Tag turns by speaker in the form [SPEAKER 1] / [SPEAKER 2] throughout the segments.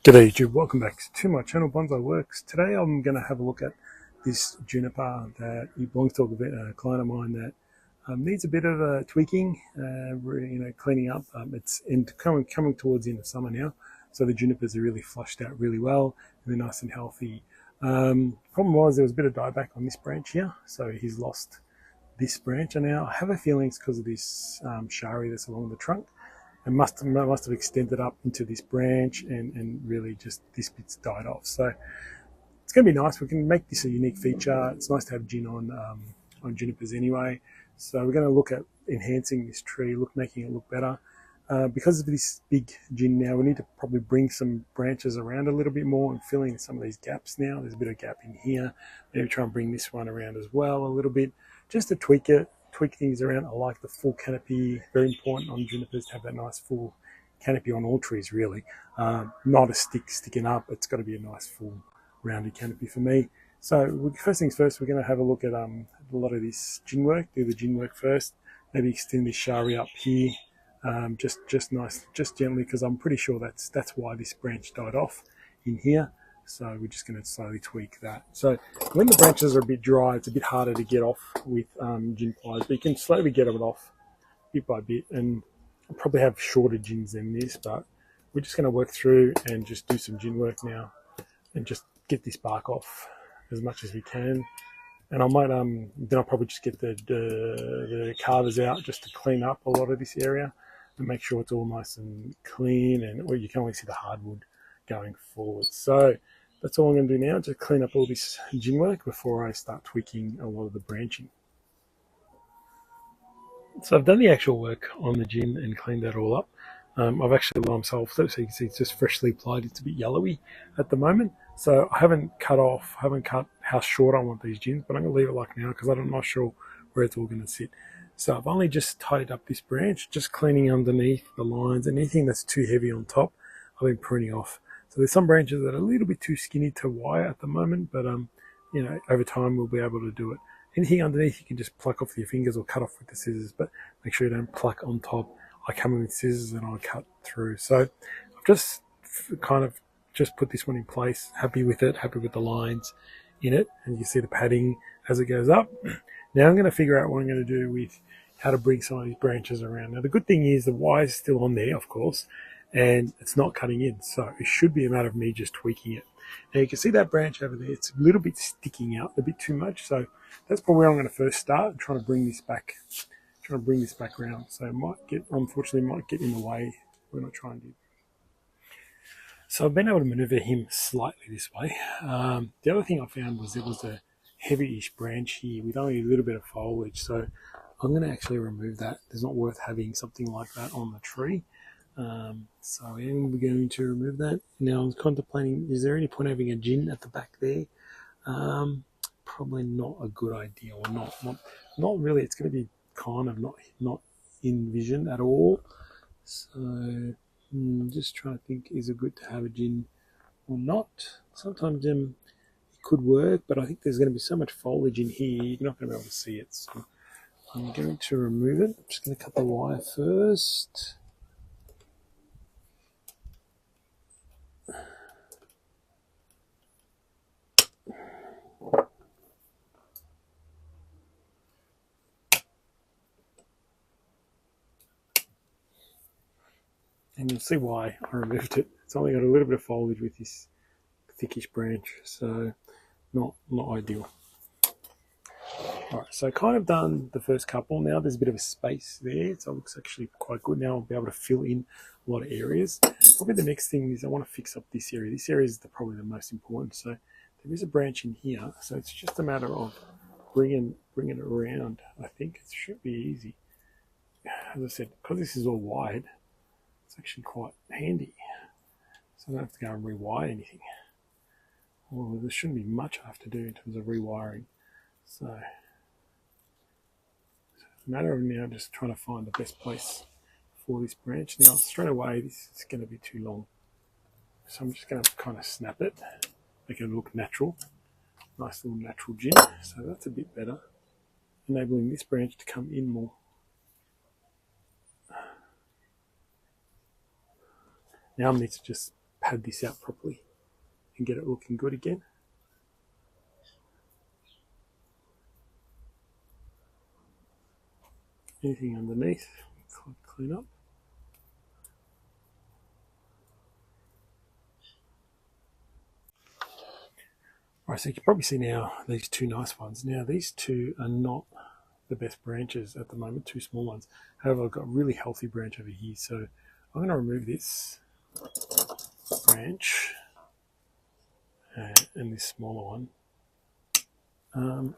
[SPEAKER 1] G'day YouTube, welcome back to my channel Bonsai Works. Today I'm going to have a look at this juniper that belongs to a client of mine that needs a bit of tweaking, cleaning up. It's coming towards the end of summer now, so the junipers are really flushed out really well and they're nice and healthy. Problem was there was a bit of dieback on this branch here, so he's lost this branch, and now I have a feeling it's because of this shari that's along the trunk. It must have extended up into this branch and really just this bit's died off. So it's going to be nice. We can make this a unique feature. It's nice to have gin on junipers anyway. So we're going to look at enhancing this tree, making it look better. Because of this big gin now, we need to probably bring some branches around a little bit more and fill in some of these gaps now. There's a bit of gap in here. Maybe try and bring this one around as well a little bit, just to tweak things around. I like the full canopy. Very important on junipers to have that nice full canopy on all trees, really. Not a stick sticking up. It's got to be a nice full rounded canopy for me. So first things first, we're going to have a look at a lot of this gin work. Do the gin work first. Maybe extend this shari up here, just nice, just gently, because I'm pretty sure that's why this branch died off in here. So we're just going to slowly tweak that. So when the branches are a bit dry, it's a bit harder to get off with gin pliers, but you can slowly get it off bit by bit. And I'll probably have shorter gins than this, but we're just going to work through and just do some gin work now and just get this bark off as much as we can. And I might then I'll probably just get the carvers out just to clean up a lot of this area and make sure it's all nice and clean, and you can only see the hardwood going forward. So that's all I'm going to do now, just clean up all this gin work before I start tweaking a lot of the branching. So I've done the actual work on the gin and cleaned that all up. I've actually lime solved it, so you can see it's just freshly applied. It's a bit yellowy at the moment. So I haven't cut how short I want these gins, but I'm going to leave it like now because I'm not sure where it's all going to sit. So I've only just tidied up this branch, just cleaning underneath the lines, and anything that's too heavy on top, I've been pruning off. So there's some branches that are a little bit too skinny to wire at the moment, but over time we'll be able to do it. Anything underneath you can just pluck off with your fingers or cut off with the scissors, but make sure you don't pluck on top. I come in with scissors and I cut through. So I've just put this one in place, happy with it, happy with the lines in it, and you can see the padding as it goes up. Now I'm going to figure out what I'm going to do with how to bring some of these branches around. Now the good thing is the wire is still on there, of course, and it's not cutting in, so it should be a matter of me just tweaking it. Now you can see that branch over there, it's a little bit sticking out a bit too much, so that's probably where I'm going to first start, trying to bring this back around. So unfortunately might get in the way when I try and do. So I've been able to maneuver him slightly this way. The other thing I found was there was a heavy-ish branch here with only a little bit of foliage, so I'm going to actually remove that. It's not worth having something like that on the tree. So I am going to remove that. Now I was contemplating, is there any point having a gin at the back there? Probably not a good idea, or not really. It's going to be kind of not in vision at all. So just trying to think, is it good to have a gin or not? Sometimes it could work, but I think there's going to be so much foliage in here, you're not going to be able to see it. So I'm going to remove it. I'm just going to cut the wire first. And you'll see why I removed it. It's only got a little bit of foliage with this thickish branch, so not ideal. Alright, so kind of done the first couple. Now there's a bit of a space there, so it looks actually quite good. Now I'll be able to fill in a lot of areas. Probably the next thing is I want to fix up this area. This area is probably the most important. So there is a branch in here, so it's just a matter of bringing it around. I think it should be easy. As I said, because this is all wide, it's actually quite handy. So I don't have to go and rewire anything. Well, there shouldn't be much I have to do in terms of rewiring. So it's a matter of now just trying to find the best place for this branch. Now straight away this is going to be too long. So I'm just going to kind of snap it, make it look natural. Nice little natural gin. So that's a bit better. Enabling this branch to come in more. Now I need to just pad this out properly and get it looking good again. Anything underneath, clean up. Alright, so you can probably see now these two nice ones. Now these two are not the best branches at the moment, two small ones. However, I've got a really healthy branch over here, so I'm going to remove this branch and this smaller one.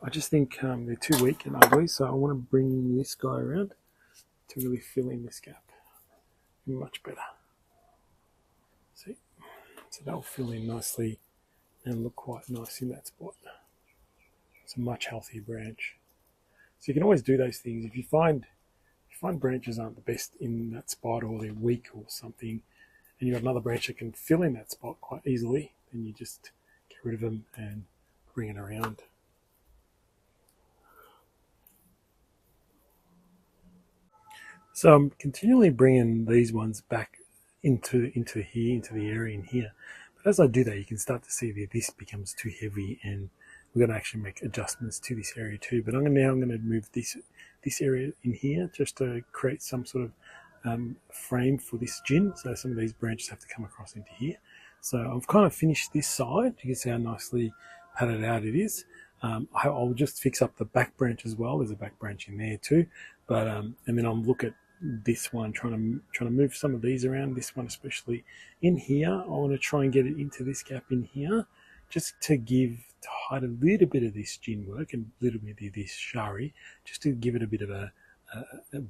[SPEAKER 1] I just think they're too weak and ugly, so I want to bring this guy around to really fill in this gap much better. See, so that'll fill in nicely and look quite nice in that spot. It's a much healthier branch. So you can always do those things. If you find branches aren't the best in that spot, or they're weak or something, and you've got another branch that can fill in that spot quite easily, then you just get rid of them and bring it around. So I'm continually bringing these ones back into the area in here. But as I do that, you can start to see that this becomes too heavy, and we're going to actually make adjustments to this area too. But I'm going to move this area in here just to create some sort of frame for this gin. So some of these branches have to come across into here. So I've kind of finished this side. You can see how nicely padded out it is. I'll just fix up the back branch as well. There's a back branch in there too. But and then I'll look at this one, trying to move some of these around. This one especially in here, I want to try and get it into this gap in here, just to hide a little bit of this gin work and a little bit of this shari, just to give it a bit of a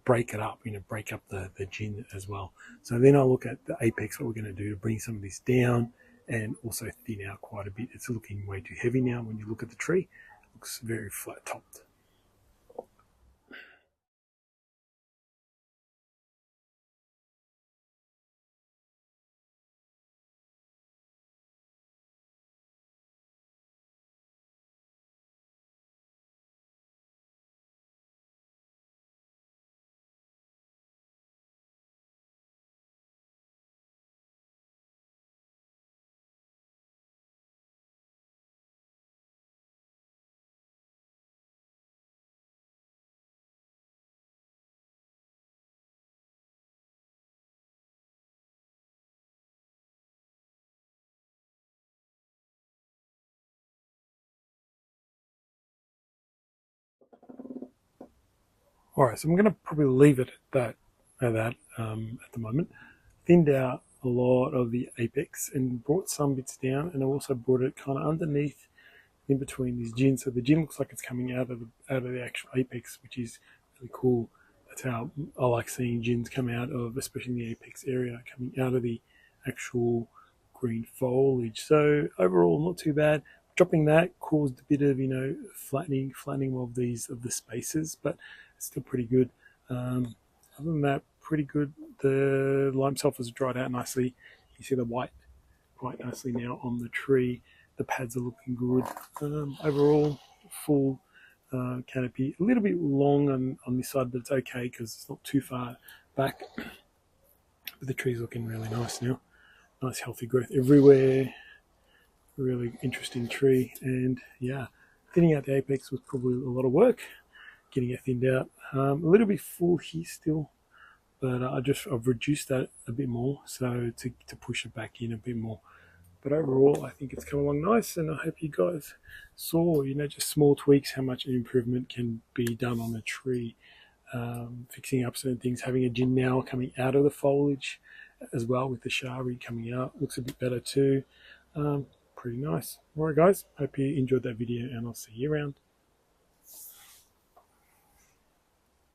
[SPEAKER 1] break it up, break up the gin as well. So then I'll look at the apex, what we're going to do to bring some of this down and also thin out quite a bit. It's looking way too heavy now when you look at the tree. It looks very flat topped. All right, so I'm going to probably leave it at that at the moment. Thinned out a lot of the apex and brought some bits down, and I also brought it kind of underneath, in between these gin. So the gin looks like it's coming out of the actual apex, which is really cool. That's how I like seeing gins come out of, especially in the apex area, coming out of the actual green foliage. So overall, not too bad. Dropping that caused a bit of flattening of the spaces, but it's still pretty good. Other than that, pretty good. The lime sulphur's dried out nicely. You see the white quite nicely now on the tree. The pads are looking good. Overall, full canopy. A little bit long on this side, but it's okay because it's not too far back. But the tree's looking really nice now. Nice healthy growth everywhere. Really interesting tree. And yeah, thinning out the apex was probably a lot of work. Getting it thinned out. A little bit full here still, but I've reduced that a bit more, so to push it back in a bit more. But overall, I think it's come along nice, and I hope you guys saw, just small tweaks, how much improvement can be done on a tree. Fixing up certain things, having a gin now coming out of the foliage as well, with the shari coming out, looks a bit better too. Pretty nice. Alright guys, hope you enjoyed that video, and I'll see you around.